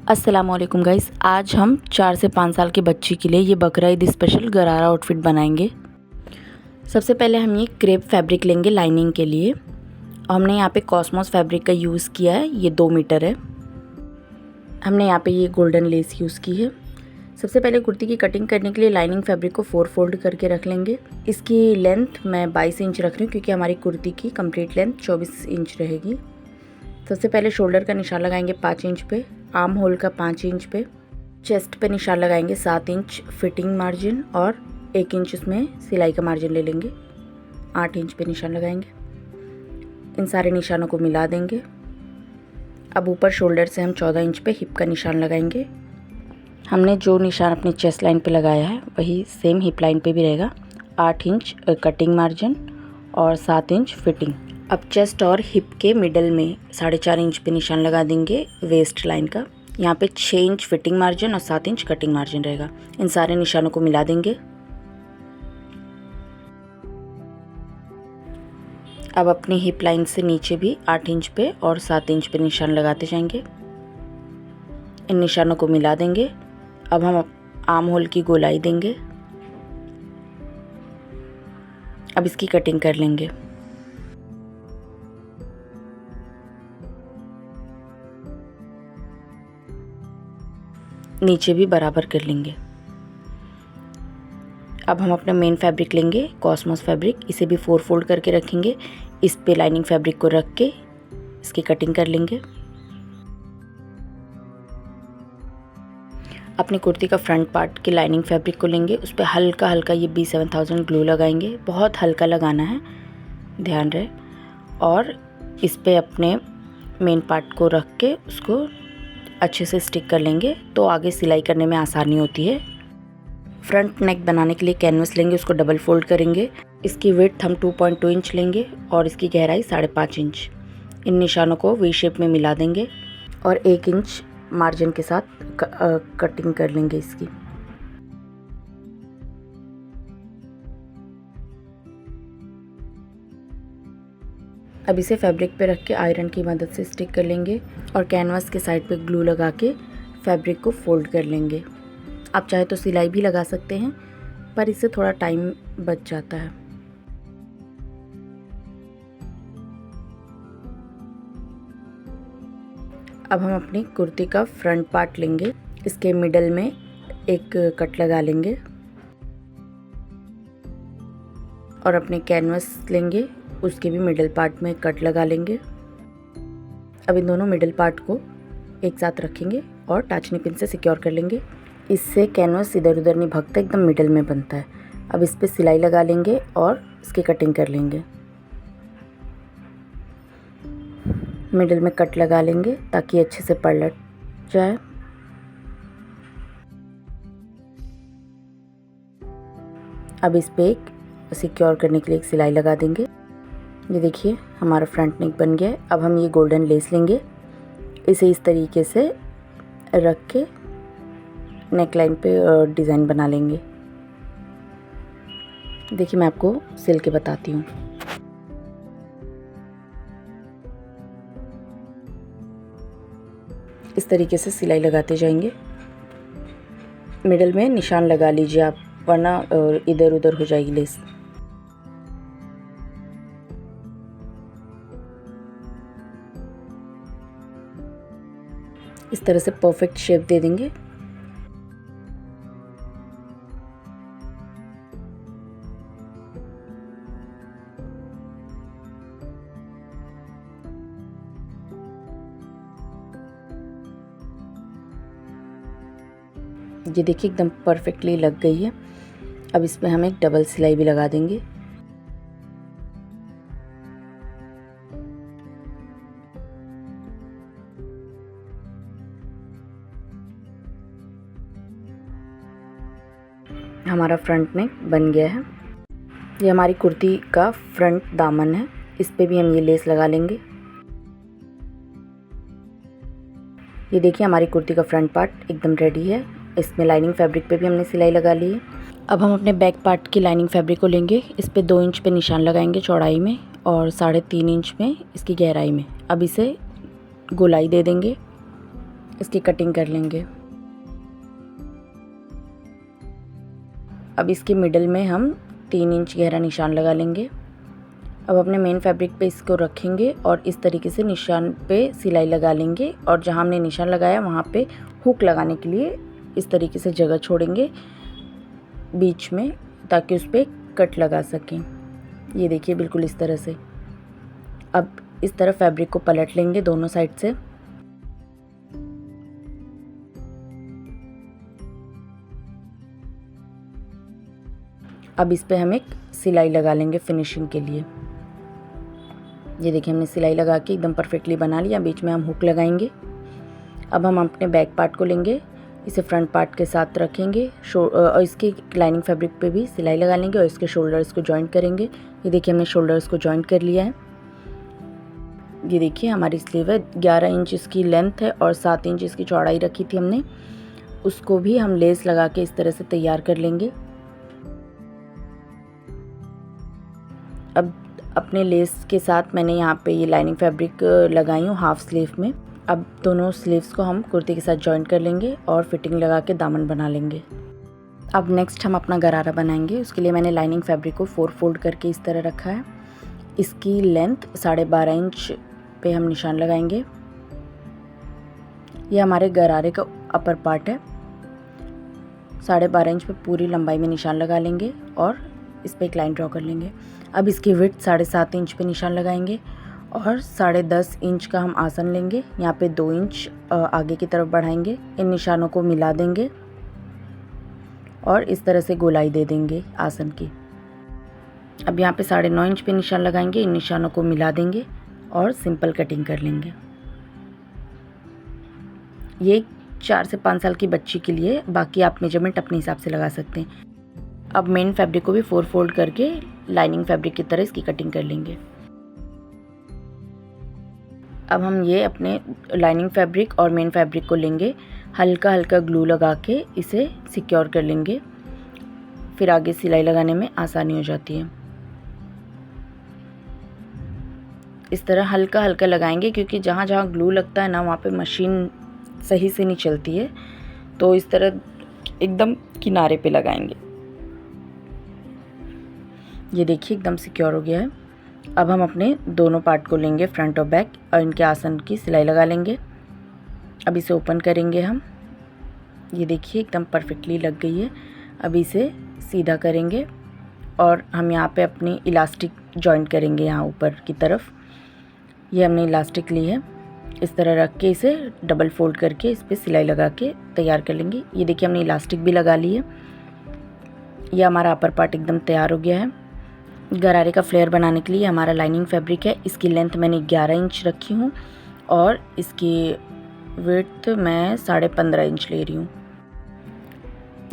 अस्सलाम वालेकुम गाइस। आज हम 4 से 5 साल की बच्ची के लिए ये बकरा ईद स्पेशल गरारा आउटफिट बनाएंगे। सबसे पहले हम ये क्रेप फैब्रिक लेंगे लाइनिंग के लिए। हमने यहाँ पे कॉस्मोस फैब्रिक का यूज़ किया है, ये 2 मीटर है। हमने यहाँ पे ये गोल्डन लेस यूज़ की है। सबसे पहले कुर्ती की कटिंग करने के लिए लाइनिंग फैब्रिक को 4 फोल्ड करके रख लेंगे। इसकी लेंथ मैं 22 इंच रख रही हूँ क्योंकि हमारी कुर्ती की कंप्लीट लेंथ 24 इंच रहेगी। सबसे पहले शोल्डर का निशान लगाएंगे 5 इंच पे, आर्म होल का 5 इंच पे, चेस्ट पे निशान लगाएंगे 7 इंच फिटिंग मार्जिन और 1 इंच उसमें सिलाई का मार्जिन ले लेंगे। 8 इंच पे निशान लगाएंगे। इन सारे निशानों को मिला देंगे। अब ऊपर शोल्डर से हम 14 इंच पे हिप का निशान लगाएंगे। हमने जो निशान अपनी चेस्ट लाइन पे लगाया है वही सेम हिप लाइन पे भी रहेगा। 8 इंच कटिंग मार्जिन और 7 इंच फिटिंग। अब चेस्ट और हिप के मिडल में 4.5 इंच पे निशान लगा देंगे वेस्ट लाइन का। यहाँ पे 6 इंच फिटिंग मार्जिन और 7 इंच कटिंग मार्जिन रहेगा। इन सारे निशानों को मिला देंगे। अब अपनी हिप लाइन से नीचे भी 8 इंच पे और 7 इंच पे निशान लगाते जाएंगे। इन निशानों को मिला देंगे। अब हम आर्म होल की गोलाई देंगे। अब इसकी कटिंग कर लेंगे। नीचे भी बराबर कर लेंगे। अब हम अपना मेन फैब्रिक लेंगे कॉस्मोस फैब्रिक, इसे भी 4 फोल्ड करके रखेंगे। इस पे लाइनिंग फैब्रिक को रख के इसकी कटिंग कर लेंगे। अपनी कुर्ती का फ्रंट पार्ट की लाइनिंग फैब्रिक को लेंगे, उस पर हल्का हल्का ये B7000 ग्लू लगाएंगे। बहुत हल्का लगाना है, ध्यान रहे। और इस पे अपने मेन पार्ट को रख के उसको अच्छे से स्टिक कर लेंगे तो आगे सिलाई करने में आसानी होती है। फ्रंट नेक बनाने के लिए कैनवस लेंगे, उसको डबल फोल्ड करेंगे। इसकी विड्थ हम 2.2 इंच लेंगे और इसकी गहराई 5.5 इंच। इन निशानों को वी शेप में मिला देंगे और 1 इंच मार्जिन के साथ कटिंग कर लेंगे इसकी। अब इसे फैब्रिक पे रख के आयरन की मदद से स्टिक कर लेंगे और कैनवास के साइड पे ग्लू लगा के फैब्रिक को फोल्ड कर लेंगे। आप चाहे तो सिलाई भी लगा सकते हैं, पर इससे थोड़ा टाइम बच जाता है। अब हम अपनी कुर्ती का फ्रंट पार्ट लेंगे, इसके मिडल में एक कट लगा लेंगे और अपने कैनवस लेंगे, उसके भी मिडल पार्ट में कट लगा लेंगे। अब इन दोनों मिडल पार्ट को एक साथ रखेंगे और टाचनी पिन से सिक्योर कर लेंगे। इससे कैनवस इधर उधर नहीं भागता, एकदम मिडल में बनता है। अब इस पे सिलाई लगा लेंगे और इसकी कटिंग कर लेंगे। मिडल में कट लगा लेंगे ताकि अच्छे से पलट जाए। अब इस पे एक सिक्योर करने के लिए एक सिलाई लगा देंगे। ये देखिए हमारा फ्रंट नेक बन गया है। अब हम ये गोल्डन लेस लेंगे, इसे इस तरीके से रख के नेक लाइन पे डिज़ाइन बना लेंगे। देखिए मैं आपको सिल के बताती हूँ। इस तरीके से सिलाई लगाते जाएंगे। मिडल में निशान लगा लीजिए आप, वरना इधर उधर हो जाएगी लेस। इस तरह से परफेक्ट शेप दे देंगे। ये देखिए एकदम परफेक्टली लग गई है। अब इसमें हम एक डबल सिलाई भी लगा देंगे। हमारा फ्रंट नेक बन गया है। ये हमारी कुर्ती का फ्रंट दामन है, इस पे भी हम ये लेस लगा लेंगे। ये देखिए हमारी कुर्ती का फ्रंट पार्ट एकदम रेडी है। इसमें लाइनिंग फैब्रिक पे भी हमने सिलाई लगा ली है। अब हम अपने बैक पार्ट की लाइनिंग फैब्रिक को लेंगे, इस पे 2 इंच पे निशान लगाएंगे चौड़ाई में और 3.5 इंच में इसकी गहराई में। अब इसे गोलाई दे देंगे। इसकी कटिंग कर लेंगे। अब इसके मिडल में हम 3 इंच गहरा निशान लगा लेंगे। अब अपने मेन फैब्रिक पे इसको रखेंगे और इस तरीके से निशान पे सिलाई लगा लेंगे और जहाँ हमने निशान लगाया वहाँ पे हुक लगाने के लिए इस तरीके से जगह छोड़ेंगे बीच में, ताकि उस पर कट लगा सकें। ये देखिए बिल्कुल इस तरह से। अब इस तरह फैब्रिक को पलट लेंगे दोनों साइड से। अब इस पे हम एक सिलाई लगा लेंगे फिनिशिंग के लिए। ये देखिए हमने सिलाई लगा के एकदम परफेक्टली बना लिया। बीच में हम हुक लगाएंगे। अब हम अपने बैक पार्ट को लेंगे, इसे फ्रंट पार्ट के साथ रखेंगे और इसके लाइनिंग फैब्रिक पे भी सिलाई लगा लेंगे और इसके शोल्डर्स को जॉइंट करेंगे। ये देखिए हमने शोल्डर्स को जॉइंट कर लिया है। ये देखिए हमारी स्लीव है, 11 इंच इसकी लेंथ है और 7 इंच इसकी चौड़ाई रखी थी हमने। उसको भी हम लेस लगा के इस तरह से तैयार कर लेंगे। अब अपने लेस के साथ मैंने यहाँ पे ये लाइनिंग फैब्रिक लगाई हूँ हाफ स्लीव में। अब दोनों स्लीव्स को हम कुर्ती के साथ जॉइंट कर लेंगे और फिटिंग लगा के दामन बना लेंगे। अब नेक्स्ट हम अपना गरारा बनाएंगे। उसके लिए मैंने लाइनिंग फैब्रिक को 4 फोल्ड करके इस तरह रखा है। इसकी लेंथ 12.5 इंच पे हम निशान लगाएंगे। ये हमारे गरारे का अपर पार्ट है। 12.5 इंच पे पूरी लंबाई में निशान लगा लेंगे और इस पे एक लाइन ड्रॉ कर लेंगे। अब इसकी विड्थ 7.5 इंच पे निशान लगाएंगे और 10.5 इंच का हम आसन लेंगे। यहाँ पे 2 इंच आगे की तरफ बढ़ाएंगे। इन निशानों को मिला देंगे और इस तरह से गोलाई दे देंगे आसन की। अब यहाँ पे 9.5 इंच पे निशान लगाएंगे। इन निशानों को मिला देंगे और सिंपल कटिंग कर लेंगे। ये 4 से 5 साल की बच्ची के लिए, बाकी आप मेजरमेंट अपने हिसाब से लगा सकते हैं। अब मेन फैब्रिक को भी 4 फोल्ड करके लाइनिंग फैब्रिक की तरह इसकी कटिंग कर लेंगे। अब हम ये अपने लाइनिंग फैब्रिक और मेन फैब्रिक को लेंगे, हल्का हल्का ग्लू लगा के इसे सिक्योर कर लेंगे। फिर आगे सिलाई लगाने में आसानी हो जाती है। इस तरह हल्का हल्का लगाएंगे, क्योंकि जहाँ जहाँ ग्लू लगता है ना वहाँ पे मशीन सही से नहीं चलती है। तो इस तरह एकदम किनारे पे लगाएंगे। ये देखिए एकदम सिक्योर हो गया है। अब हम अपने दोनों पार्ट को लेंगे, फ्रंट और बैक, और इनके आसन की सिलाई लगा लेंगे। अब इसे ओपन करेंगे हम। ये देखिए एकदम परफेक्टली लग गई है। अब इसे सीधा करेंगे और हम यहाँ पे अपनी इलास्टिक जॉइंट करेंगे यहाँ ऊपर की तरफ। ये हमने इलास्टिक ली है। इस तरह रख के इसे डबल फोल्ड करके इस पर सिलाई लगा के तैयार कर लेंगे। ये देखिए हमने इलास्टिक भी लगा ली है। ये हमारा अपर पार्ट एकदम तैयार हो गया है। गरारे का फ्लेयर बनाने के लिए हमारा लाइनिंग फैब्रिक है। इसकी लेंथ मैंने 11 इंच रखी हूँ और इसकी विड्थ मैं 15.5 इंच ले रही हूँ।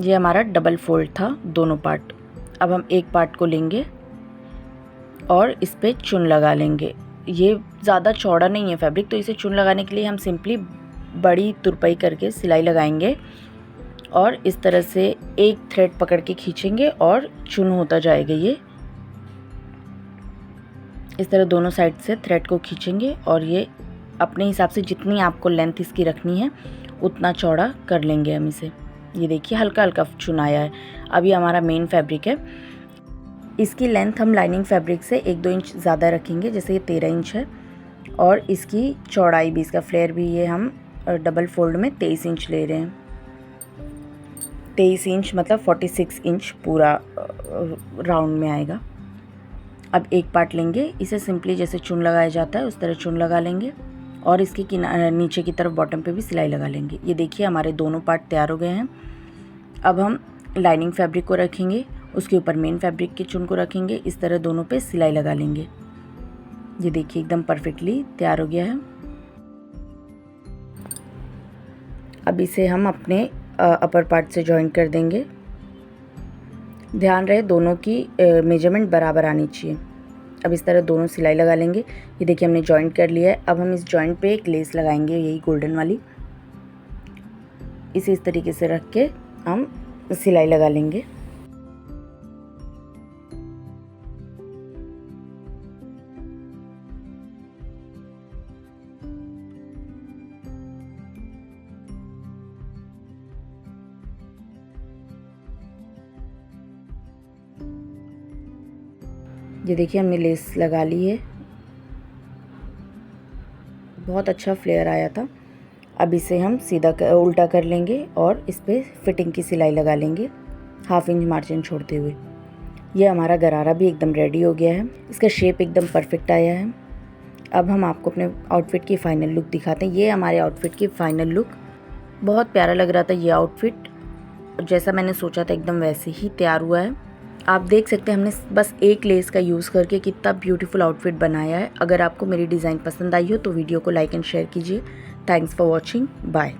ये हमारा डबल फोल्ड था दोनों पार्ट। अब हम एक पार्ट को लेंगे और इस पे चुन लगा लेंगे। ये ज़्यादा चौड़ा नहीं है फैब्रिक, तो इसे चुन लगाने के लिए हम सिंपली बड़ी तुरपाई करके सिलाई लगाएंगे और इस तरह से एक थ्रेड पकड़ के खींचेंगे और चुन होता जाएगा। ये इस तरह दोनों साइड से थ्रेड को खींचेंगे और ये अपने हिसाब से जितनी आपको लेंथ इसकी रखनी है उतना चौड़ा कर लेंगे हम इसे। ये देखिए हल्का हल्का चुनाया है। अब ये हमारा मेन फैब्रिक है। इसकी लेंथ हम लाइनिंग फैब्रिक से 1-2 इंच ज़्यादा रखेंगे। जैसे ये 13 इंच है और इसकी चौड़ाई भी, इसका फ्लेयर भी, ये हम डबल फोल्ड में 23 इंच ले रहे हैं। 23 इंच मतलब 46 इंच पूरा राउंड में आएगा। अब एक पार्ट लेंगे, इसे सिंपली जैसे चुन लगाया जाता है उस तरह चुन लगा लेंगे और इसके नीचे की तरफ बॉटम पे भी सिलाई लगा लेंगे। ये देखिए हमारे दोनों पार्ट तैयार हो गए हैं। अब हम लाइनिंग फैब्रिक को रखेंगे, उसके ऊपर मेन फैब्रिक के चुन को रखेंगे। इस तरह दोनों पे सिलाई लगा लेंगे। ये देखिए एकदम परफेक्टली तैयार हो गया है। अब इसे हम अपने अपर पार्ट से जॉइन कर देंगे। ध्यान रहे दोनों की मेजरमेंट बराबर आनी चाहिए। अब इस तरह दोनों सिलाई लगा लेंगे। ये देखिए हमने जॉइंट कर लिया है। अब हम इस जॉइंट पे एक लेस लगाएंगे, यही गोल्डन वाली। इसे इस तरीके से रख के हम सिलाई लगा लेंगे। ये देखिए हमने लेस लगा ली है, बहुत अच्छा फ्लेयर आया था। अब इसे हम उल्टा कर लेंगे और इस पर फिटिंग की सिलाई लगा लेंगे 1/2 इंच मार्जिन छोड़ते हुए। ये हमारा गरारा भी एकदम रेडी हो गया है, इसका शेप एकदम परफेक्ट आया है। अब हम आपको अपने आउटफिट की फ़ाइनल लुक दिखाते हैं। ये हमारे आउटफिट की फ़ाइनल लुक, बहुत प्यारा लग रहा था ये आउटफिट, जैसा मैंने सोचा था एकदम वैसे ही तैयार हुआ है। आप देख सकते हैं हमने बस एक लेस का यूज़ करके कितना ब्यूटीफुल आउटफिट बनाया है। अगर आपको मेरी डिज़ाइन पसंद आई हो तो वीडियो को लाइक एंड शेयर कीजिए। Thanks for watching, bye.